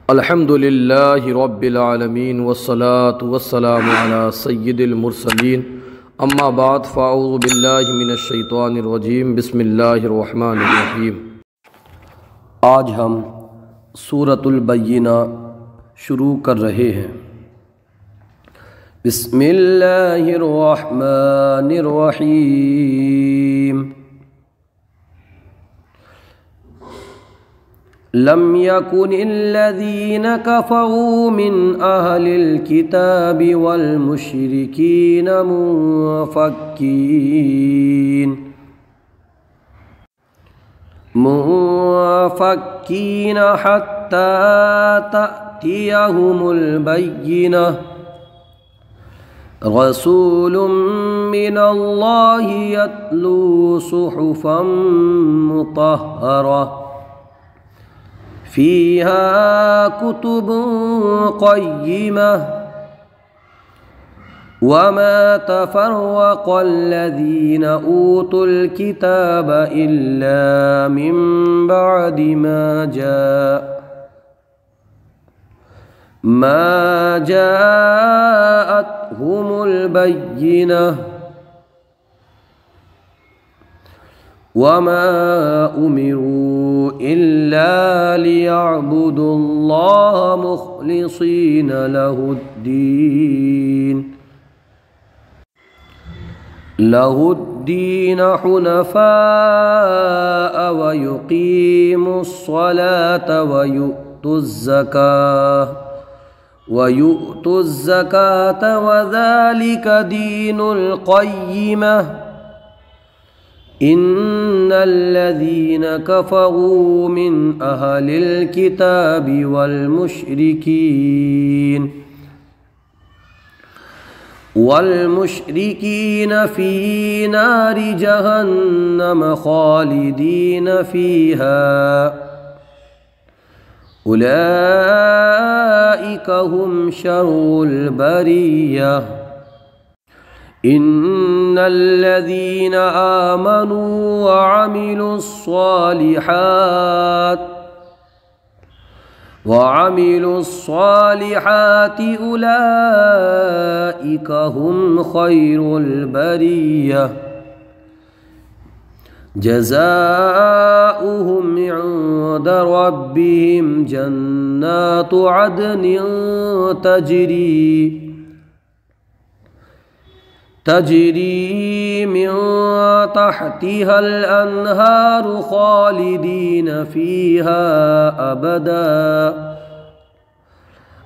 الحمدللہ رب العالمین والصلاة والسلام علی سید المرسلین اما بعد فاعوذ باللہ من الشیطان الرجیم بسم اللہ الرحمن الرحیم۔ آج ہم سورۃ البینہ شروع کر رہے ہیں۔ بسم اللہ الرحمن الرحیم۔ لم يكن الذين كفروا من أهل الكتاب والمشركين منفكين حتى تأتيهم البينة رسول من الله يتلو صحفا مطهرة فيها كتب قيمة وما تفرق الذين أوتوا الكتاب إلا من بعد ما جاءتهم البينة وما أمروا إلا ليعبدوا الله مخلصين له الدين حنفاء ويقيموا الصلاة ويؤتوا الزكاة وذلك دين القيمة إن الذين كفروا من أهل الكتاب والمشركين في نار جهنم خالدين فيها أولئك هم شر البرية إن الذين آمنوا وعملوا الصالحات أولئك هم خير البرية جزاؤهم عند ربهم جنات عدن تجري من تحتها الأنهار خالدين فيها أبدا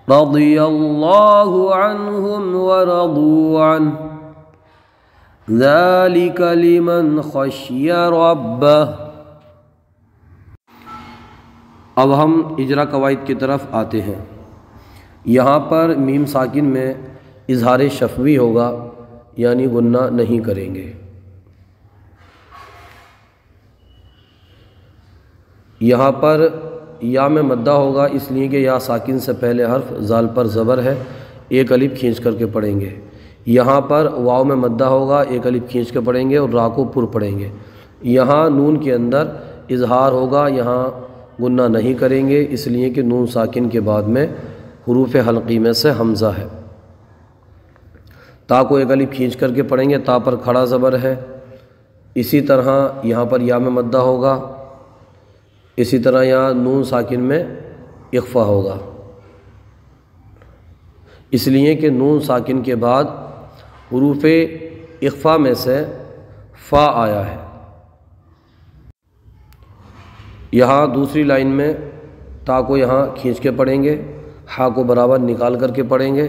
رضي الله عنهم ورضوا عنه ذلك لمن خشي ربه۔ اب ہم اجرا قواعد کی طرف آتے ہیں۔ یہاں پر میم ساکن میں اظہار شفوی ہوگا، یعنی غنہ نہیں کریں گے۔ یہاں پر یا میں مدہ ہوگا، اس لیے کہ یا ساکن سے پہلے حرف زال پر زبر ہے، ایک الف کھینچ کر کے پڑھیں گے۔ یہاں پر واو میں مدہ ہوگا، ایک الف کھینچ کے پڑھیں گے اور را کو پر پڑھیں گے۔ یہاں نون کے اندر اظہار ہوگا، یہاں غنہ نہیں کریں گے، اس لیے کہ نون ساکن کے بعد میں حروف حلقی میں سے حمزہ ہے۔ تا کو ایک الف کھینچ کر کے پڑھیں گے، تا پر کھڑا زبر ہے۔ اسی طرح یہاں پر یا میں مدہ ہوگا، اسی طرح یہاں نون ساکن میں اخفا ہوگا، اس لیے کہ نون ساکن کے بعد حروف اخفا میں سے فا آیا ہے۔ یہاں دوسری لائن میں تا کو یہاں کھینچ کے پڑھیں گے، ہا کو برابر نکال کر کے پڑھیں گے۔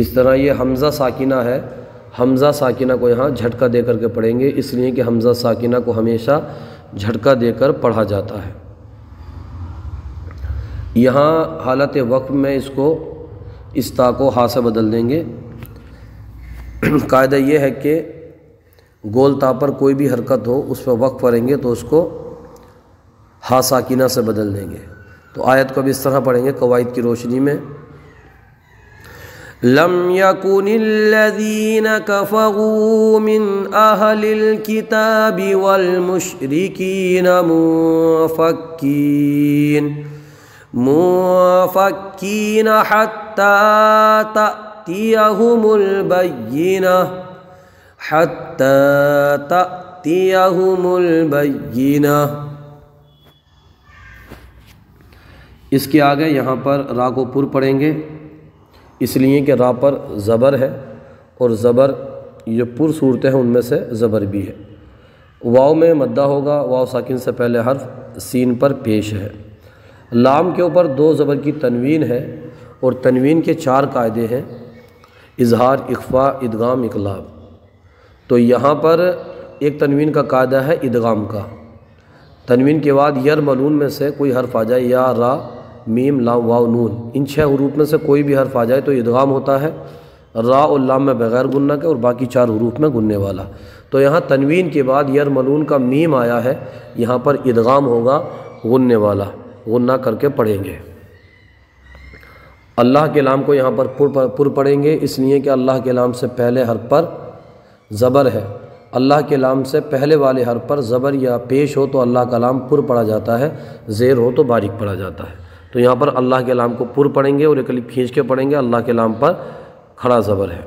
اس طرح یہ حمزہ ساکنہ ہے، حمزہ ساکنہ کو یہاں جھٹکا دے کر کے پڑھیں گے، اس لیے کہ حمزہ ساکنہ کو ہمیشہ جھٹکا دے کر پڑھا جاتا ہے۔ یہاں حالت وقف میں اس تا کو ہا سے بدل دیں گے۔ قاعدہ یہ ہے کہ گول تا پر کوئی بھی حرکت ہو، اس پہ وقف کریں گے تو اس کو ہا ساکنہ سے بدل دیں گے۔ تو آیت کو اب اس طرح پڑھیں گے قواعد کی روشنی میں۔ لم يكن الذين كفروا من أهل الكتاب والمشركين منفكين منفکین حتی تأتیہم البینہ، حتی تأتیہم البینہ۔ اس کے آگے یہاں پر را کو پر پڑھیں گے، اس لیے کہ را پر زبر ہے، اور زبر یہ پر صورتیں ہیں ان میں سے زبر بھی ہے۔ واو میں مدہ ہوگا، واو ساکن سے پہلے حرف سین پر پیش ہے۔ لام کے اوپر دو زبر کی تنوین ہے، اور تنوین کے 4 قاعدے ہیں: اظہار، اخفاء، ادغام، اقلاب۔ تو یہاں پر ایک تنوین کا قاعدہ ہے ادغام کا۔ تنوین کے بعد یرملون میں سے کوئی حرف آ جائے، یا، را، میم، لام، واو، نون، ان 6 حروف میں سے کوئی بھی حرف آ جائے تو ادغام ہوتا ہے، را اور لام میں بغیر گننا کے، اور باقی 4 حروف میں گننے والا۔ تو یہاں تنوین کے بعد یرملون کا میم آیا ہے، یہاں پر ادغام ہوگا غننے والا، غنہ کر کے پڑھیں گے۔ اللہ کے لام کو یہاں پر پر پڑھیں گے، اس لیے کہ اللہ کے لام سے پہلے حرف پر زبر ہے۔ اللہ کے لام سے پہلے والے حرف پر زبر یا پیش ہو تو اللہ کا لام پر پڑھا جاتا ہے، زیر ہو تو باریک پڑھا جاتا ہے۔ تو یہاں پر اللہ کے لام کو پر پڑھیں گے اور ایک الف کھینچ کے پڑھیں گے، اللہ کے لام پر کھڑا زبر ہے۔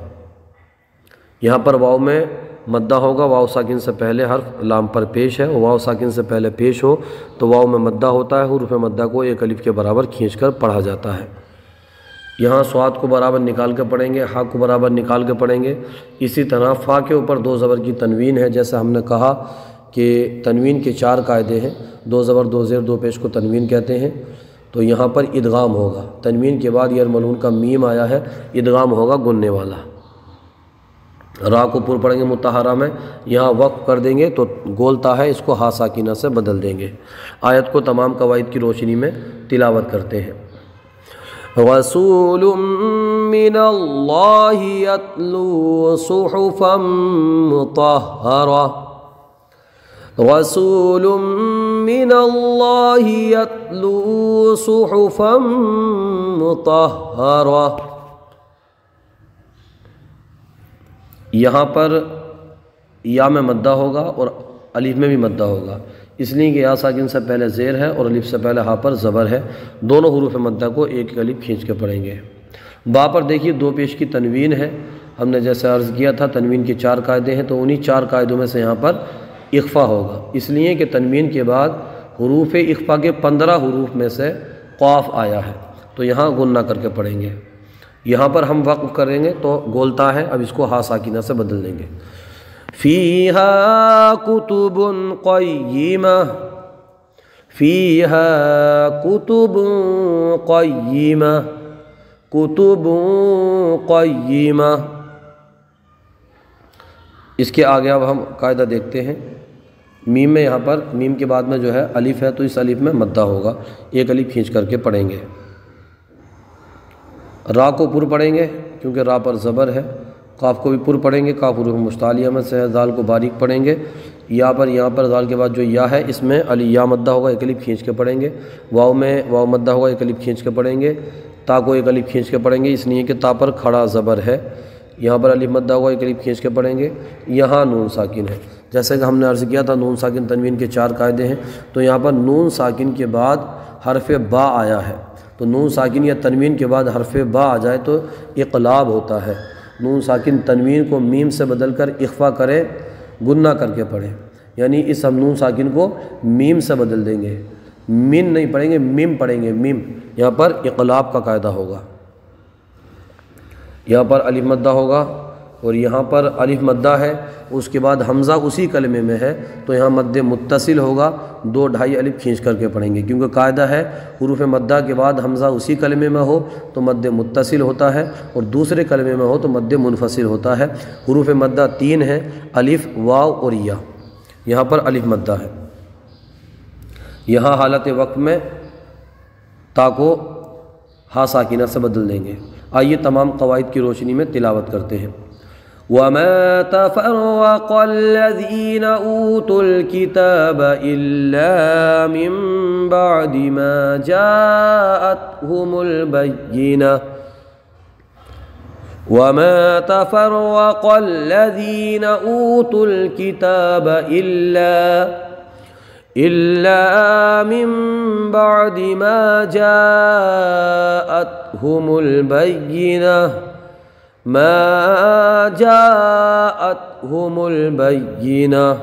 یہاں پر واو میں مدہ ہوگا، واو ساکن سے پہلے حرف لام پر پیش ہے، واو ساکن سے پہلے پیش ہو تو واو میں مدہ ہوتا ہے، حروف مدہ کو ایک الف کے برابر کھینچ کر پڑھا جاتا ہے۔ یہاں صاد کو برابر نکال کے پڑھیں گے، ہا کو برابر نکال کے پڑھیں گے۔ اسی طرح فا کے اوپر 2 زبر کی تنوین ہے، جیسے ہم نے کہا کہ تنوین کے 4 قاعدے ہیں، 2 زبر 2 زیر 2 پیش کو تنوین کہتے ہیں۔ تو یہاں پر ادغام ہوگا، تنوین کے بعد یرملون کا میم آیا ہے، ادغام ہوگا گننے والا۔ را کو پر پڑھیں گے متحرہ میں، یہاں وقف کر دیں گے تو گولتا ہے، اس کو ہا ساکینہ سے بدل دیں گے۔ آیت کو تمام قواعد کی روشنی میں تلاوت کرتے ہیں۔ رسول من اللہ یتلو صحفا مطہرہ، رسول من اللہ یتلو صحفا مطہرہ۔ یہاں پر یا میں مدہ ہوگا اور الف میں بھی مدہ ہوگا، اس لیے کہ یا ساکن سے پہلے زیر ہے اور الف سے پہلے ہا پر زبر ہے، دونوں حروف مدہ کو ایک الف کھینچ کے پڑھیں گے۔ با پر دیکھیے 2 پیش کی تنوین ہے، ہم نے جیسے عرض کیا تھا تنوین کے 4 قاعدے ہیں، تو انہی 4 قاعدوں میں سے یہاں پر اخفا ہوگا، اس لیے کہ تنوین کے بعد حروف اخفا کے 15 حروف میں سے قاف آیا ہے، تو یہاں غنہ کر کے پڑھیں گے۔ یہاں پر ہم وقف کریں گے تو گولتا ہے، اب اس کو ہا ساکینہ سے بدل دیں گے۔ فیہا کتب قیمہ، فیہا کتب قیمہ، کتب قیمہ۔ اس کے آگے اب ہم قاعدہ دیکھتے ہیں۔ میم میں یہاں پر میم کے بعد میں جو ہے الف ہے، تو اس الف میں مدہ ہوگا، ایک الف کھینچ کر کے پڑھیں گے۔ را کو پر پڑھیں گے کیونکہ را پر زبر ہے، قاف کو بھی پر پڑھیں گے، کاف حروف مستعلیہ میں سے ہے، دال کو باریک پڑھیں گے۔ یہاں پر دال کے بعد جو یا ہے اس میں علی یا مدہ ہوگا، ایک الف کھینچ کے پڑھیں گے۔ واو میں واو مدہ ہوگا، ایک الف کھینچ کے پڑھیں گے۔ تا کو ایک الف کھینچ کے پڑھیں گے، اس لیے کہ تا پر کھڑا زبر ہے، یہاں پر الف مدہ ہوگا، ایک الف کھینچ کے پڑھیں گے۔ یہاں نون ساکن ہے، جیسے کہ ہم نے عرض کیا تھا نون ساکن تنوین کے 4 قاعدے ہیں، تو یہاں پر نون ساکن کے بعد حرف با آیا ہے، تو نون ساکن یا تنوین کے بعد حرف با آ جائے تو اقلاب ہوتا ہے۔ نون ساکن تنوین کو میم سے بدل کر اخفا کریں، گنہ کر کے پڑھیں، یعنی اس ہم نون ساکن کو میم سے بدل دیں گے، مین نہیں پڑھیں گے، میم پڑھیں گے، میم۔ یہاں پر اقلاب کا قاعدہ ہوگا، یہاں پر الف مدہ ہوگا اور یہاں پر الف مدہ ہے، اس کے بعد حمزہ اسی کلمے میں ہے تو یہاں مد متصل ہوگا، 2 ڈھائی الف کھینچ کر کے پڑھیں گے، کیونکہ قاعدہ ہے حروف مدہ کے بعد حمزہ اسی کلمے میں ہو تو مد متصل ہوتا ہے، اور دوسرے کلمے میں ہو تو مد منفصل ہوتا ہے۔ حروف مدہ 3 ہیں، الف، واو اور یا، یہاں پر الف مدہ ہے۔ یہاں حالت وقت میں تا کو ہا ساکینہ سے بدل دیں گے۔ آئیے تمام قواعد کی روشنی میں تلاوت کرتے ہیں۔ وَمَا تَفَرَّقَ الَّذِينَ أُوتُوا الْكِتَابَ إِلَّا مِن بَعْدِ مَا جَاءَتْهُمُ الْبَيِّنَةُ وَمَا تَفَرَّقَ الَّذِينَ أُوتُوا الْكِتَابَ إلا من بعد ما جاءتهم البينة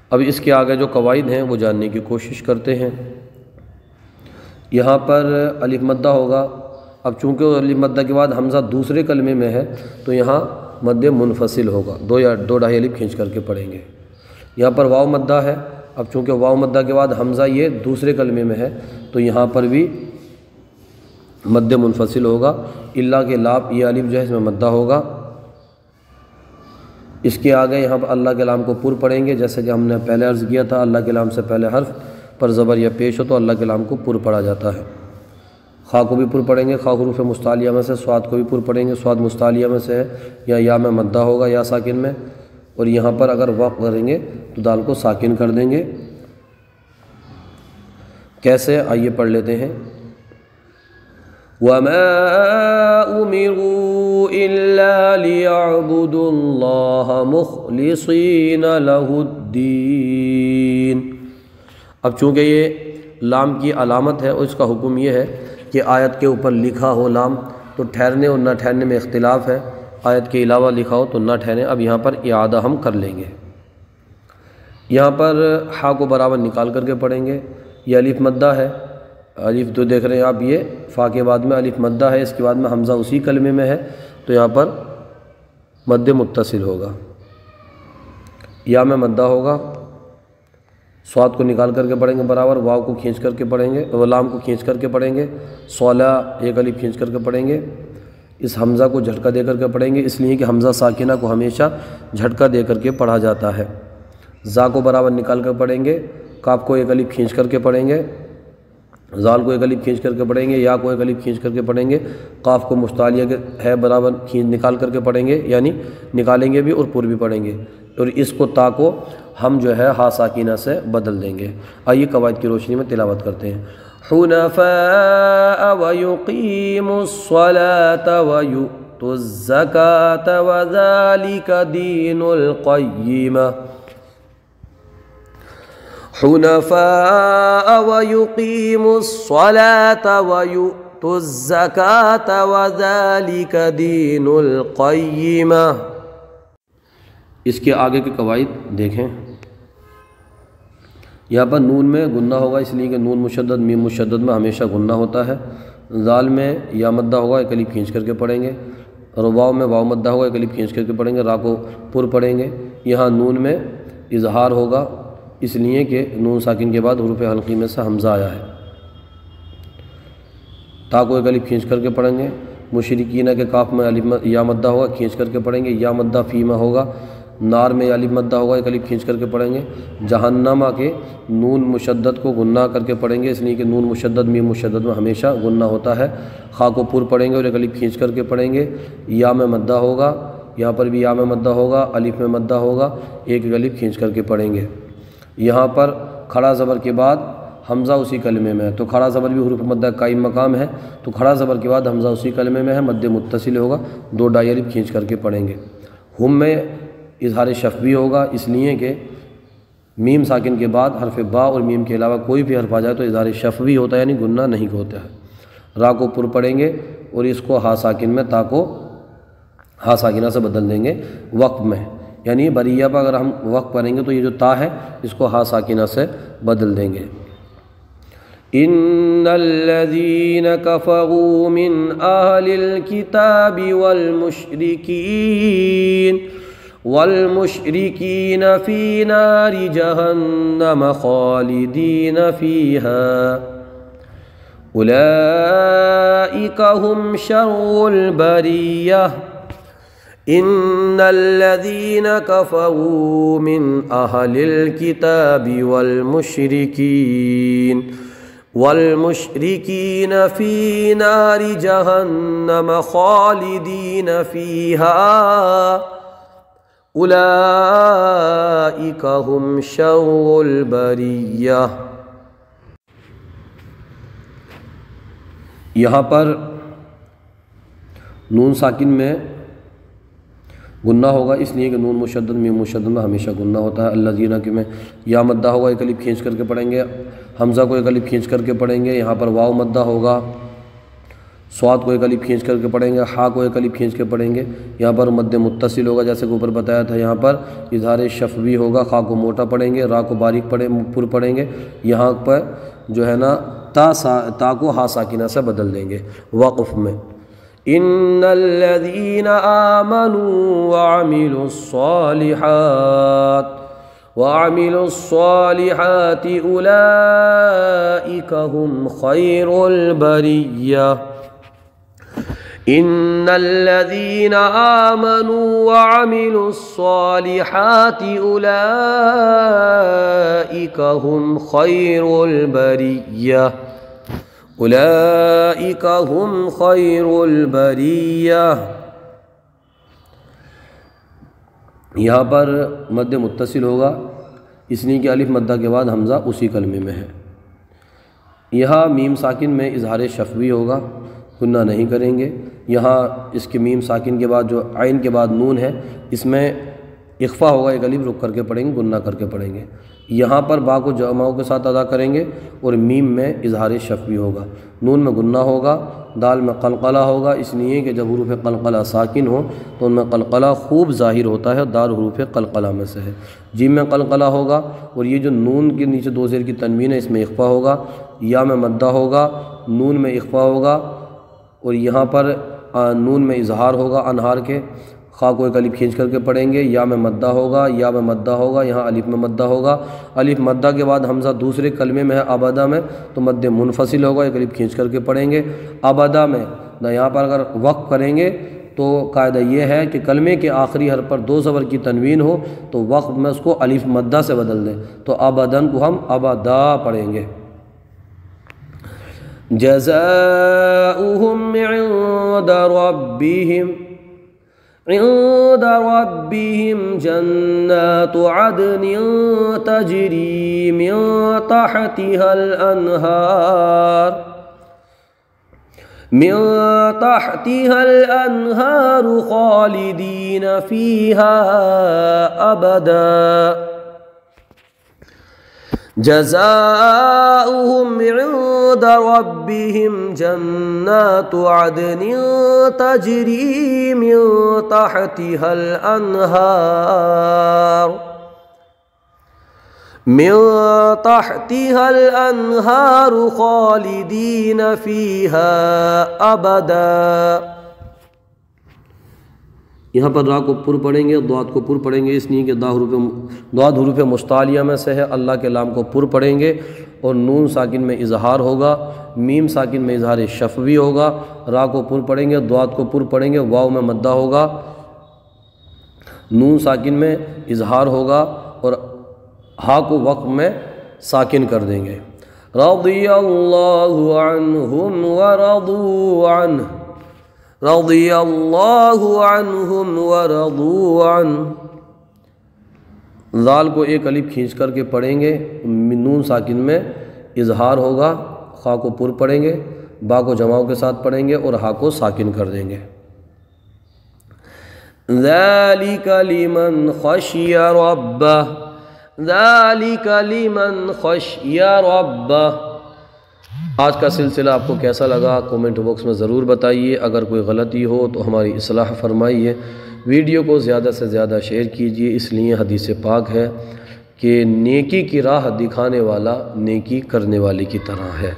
اب اس کے آگے جو قواعد ہیں وہ جاننے کی کوشش کرتے ہیں۔ یہاں پر الف مدہ ہوگا۔ اب چونکہ الف مدہ کے بعد حمزہ دوسرے کلمے میں ہے تو یہاں مد منفصل ہوگا، دو ڈھائی الف کھینچ کر کے پڑھیں گے۔ یہاں پر واو مدہ ہے۔ اب چونکہ واو مدہ کے بعد حمزہ یہ دوسرے کلمے میں ہے تو یہاں پر بھی مد منفصل ہوگا، اللہ کے لام یہ الف جو ہے اس میں مدہ ہوگا۔ اس کے آگے یہاں پر اللہ کے لام کو پر پڑھیں گے، جیسے کہ ہم نے پہلے عرض کیا تھا، اللہ کے لام سے پہلے حرف پر زبر یا پیش ہو تو اللہ کے لام کو پر پڑھا جاتا ہے۔ خا کو بھی پر پڑھیں گے، خا حروف مستعلیہ میں سے، سواد کو بھی پر پڑھیں گے، سواد مستعلیہ میں سے ہے، یا میں مدہ ہوگا یا ساکن میں، اور یہاں پر اگر وقف کریں گے تو دال کو ساکن کر دیں گے۔ کیسے؟ آئیے پڑھ لیتے ہیں۔ وَمَا أُمِرُوا إِلَّا لِيَعْبُدُوا اللَّهَ مُخْلِصِينَ لَهُ الدِّينَ۔ اب چونکہ یہ لام کی علامت ہے اور اس کا حکم یہ ہے کہ آیت کے اوپر لکھا ہو لام تو ٹھہرنے اور نہ ٹھہرنے میں اختلاف ہے، آیت کے علاوہ لکھا ہو تو نہ ٹھہرے۔ اب یہاں پر اعادہ ہم کر لیں گے۔ یہاں پر ہا کو برابر نکال کر کے پڑھیں گے، یہ الف مدہ ہے، الف تو دیکھ رہے ہیں آپ، یہ فا کے بعد میں الف مدہ ہے، اس کے بعد میں حمزہ اسی کلمے میں ہے تو یہاں پر مد متصل ہوگا، یا میں مدہ ہوگا۔ سواد کو نکال کر کے پڑھیں گے برابر، واو کو کھینچ کر کے پڑھیں گے، لام کو کھینچ کر کے پڑھیں گے، صولا ایک الف کھینچ کر کے پڑھیں گے۔ اس حمزہ کو جھٹکا دے کر کے پڑھیں گے، اس لیے کہ حمزہ ساکنہ کو ہمیشہ جھٹکا دے کر کے پڑھا جاتا ہے۔ زا کو برابر نکال کر پڑھیں گے، کاف کو ایک الف کھینچ کر کے پڑھیں گے، زال کو ایک الف کھینچ کر کے پڑھیں گے، یا کو ایک الف کھینچ کر کے پڑھیں گے، قاف کو مستعلیہ ہے برابر نکال کر کے پڑھیں گے، یعنی نکالیں گے بھی اور پر بھی پڑھیں گے، اور اس کو تا کو ہم جو ہے ہا ساکینہ سے بدل دیں گے۔ آئیے قواعد کی روشنی میں تلاوت کرتے ہیں۔ حنفاء ويقيموا الصلاة ويؤتوا الزكاة وذلك دين القيمة۔ حنفاء ويقيموا الصلاة ويؤتوا الزكاة وذلك دين القيمة۔ اس کے آگے کے قواعد دیکھیں۔ یہاں پر نون میں غنہ ہوگا، اس لیے کہ نون مشدد میم مشدد میں ہمیشہ غنہ ہوتا ہے۔ ذال میں یا مدہ ہوگا، ایک الف کھینچ کر کے پڑھیں گے، اور واو میں واو مدہ ہوگا، ایک الف کھینچ کر کے پڑھیں گے، را کو پر پڑھیں گے۔ یہاں نون میں اظہار ہوگا، اس لیے کہ نون ساکن کے بعد حروف حلقی میں سے حمزہ آیا ہے۔ تا کو ایک الف کھینچ کر کے پڑھیں گے۔ مشرکین کے کاف میں الف یا مدہ ہوگا، کھینچ کر کے پڑھیں گے، یا مدہ فی میں ہوگا۔ نار میں الف مدہ ہوگا، ایک الف کھینچ کر کے پڑھیں گے۔ جہنم کے نون مشدد کو غنہ کر کے پڑھیں گے، اس لیے کہ نون مشدد میم مشدد میں ہمیشہ غنہ ہوتا ہے۔ خا کو پر پڑھیں گے اور ایک الف کھینچ کر کے پڑھیں گے۔ یا میں مدہ ہوگا، یہاں پر بھی یا میں مدہ ہوگا، الف میں مدہ ہوگا، ایک الف کھینچ کر کے پڑھیں گے۔ یہاں پر کھڑا زبر کے بعد حمزہ اسی کلمے میں ہے تو کھڑا زبر بھی حروف مدہ قائم مقام ہے، تو کھڑا زبر کے بعد حمزہ اسی کلمے میں ہے، مد متصل ہوگا، دو ڈائی الف کھینچ کر کے پڑھیں گے۔ ہم میں اظہار شفوی ہوگا، اس لیے کہ میم ساکن کے بعد حرف با اور میم کے علاوہ کوئی بھی حرف آ جائے تو اظہار شفوی ہوتا ہے، یعنی غنہ نہیں ہوتا ہے۔ را کو پر پڑھیں گے اور اس کو ہا ساکن میں تا کو ہا ساکنہ سے بدل دیں گے وقف میں، یعنی بریہ پر اگر ہم وقف کریں گے تو یہ جو تا ہے اس کو ہا ساکنہ سے بدل دیں گے۔ ان الذين كفروا من اهل الكتاب والمشركين في نار جهنم خالدين فيها اولئك هم شر البرية۔ ان الذين كفروا من اهل الكتاب والمشركين في نار جهنم خالدين فيها اولئك هم شر البرية۔ یہاں پر نون ساکن میں گنہ ہوگا اس لیے کہ نون مشدد میم مشدد میں ہمیشہ گنہ ہوتا ہے۔ الذین کہ میں یا مدہ ہوگا ایک الف کھینچ کر کے پڑھیں گے، حمزہ کو ایک الف کھینچ کر کے پڑھیں گے، یہاں پر واو مدہ ہوگا، صاد کو ایک الف کھینچ کر کے پڑھیں گے، ہا کو ایک الف کھینچ کے پڑھیں گے، یہاں پر مد متصل ہوگا جیسے کہ اوپر بتایا تھا، یہاں پر اظہار شفوی ہوگا، خا کو موٹا پڑھیں گے، را کو باریک پر پڑھیں گے، یہاں پر جو ہے نا تا کو ہا ساکنہ سے بدل دیں گے وقف میں۔ ان الذین آمنوا وعملوا الصالحات اولئک هم خیر البریہ۔ ان الذین آمنوا وعملوا الصالحات اولئک هم خیر البریہ، اولئک هم خیر البریہ۔ یہاں پر مد متصل ہوگا اس لیے کہ الف مدہ کے بعد حمزہ اسی کلمے میں ہے۔ یہاں میم ساکن میں اظہار شفوی ہوگا، گنہ نہیں کریں گے۔ یہاں اس کے میم ساکن کے بعد جو عین کے بعد نون ہے اس میں اخفا ہوگا، ایک الف رک کر کے پڑھیں گے، گنہ کر کے پڑھیں گے۔ یہاں پر با کو جمعوں کے ساتھ ادا کریں گے اور میم میں اظہار شفوی ہوگا، نون میں گنہ ہوگا، دال میں قلقلہ ہوگا، اس لیے کہ جب حروف قلقلہ ساکن ہو تو ان میں قلقلہ خوب ظاہر ہوتا ہے، دال حروف قلقلہ میں سے ہے۔ جیم میں قلقلہ ہوگا اور یہ جو نون کے نیچے دو زیر کی تنوین ہے اس میں اخفا ہوگا، یا میں مدہ ہوگا، نون میں اخفا ہوگا اور یہاں پر نون میں اظہار ہوگا انہار کے، خا کو ایک الف کھینچ کر کے پڑھیں گے، یا میں مدہ ہوگا، یا میں مدہ ہوگا، یہاں الف میں مدہ ہوگا، الف مدہ کے بعد حمزہ دوسرے کلمے میں ہے ابدا میں تو مد منفصل ہوگا، ایک الف کھینچ کر کے پڑھیں گے۔ ابدا میں نہ یہاں پر اگر وقف کریں گے تو قاعدہ یہ ہے کہ کلمے کے آخری حرف پر دو زبر کی تنوین ہو تو وقف میں اس کو الف مدہ سے بدل دیں، تو ابدن کو ہم ابدا پڑھیں گے۔ جزاؤہم عند ربهم جنات عدن تجری من تحتها الأنهار خالدين فيها أبدا جزاؤهم عند ربهم جنات عدن تجري من تحتها الأنهار خالدين فيها أبدا۔ یہاں پر را کو پر پڑھیں گے، ضاد کو پر پڑھیں گے اس لیے کہ ضاد حروف مستعلیہ میں سے ہے، اللہ کے لام کو پر پڑھیں گے اور نون ساکن میں اظہار ہوگا، میم ساکن میں اظہار شفوی ہوگا، را کو پر پڑھیں گے، ضاد کو پر پڑھیں گے، واو میں مدہ ہوگا، نون ساکن میں اظہار ہوگا اور ہا کو وقف میں ساکن کر دیں گے۔ رضی اللہ عنہم ورضوا عنہ، رضی اللہ عنہم ورضوا عنہ۔ ذال کو ایک الف کھینچ کر کے پڑھیں گے، نون ساکن میں اظہار ہوگا، خا کو پر پڑھیں گے، با کو جماؤں کے ساتھ پڑھیں گے اور ہا کو ساکن کر دیں گے۔ ذالک لمن خشی ربہ، ذالک لمن خشی ربہ۔ آج کا سلسلہ آپ کو کیسا لگا کومنٹ باکس میں ضرور بتائیے، اگر کوئی غلطی ہو تو ہماری اصلاح فرمائیے۔ ویڈیو کو زیادہ سے زیادہ شیئر کیجیے، اس لیے حدیث پاک ہے کہ نیکی کی راہ دکھانے والا نیکی کرنے والے کی طرح ہے۔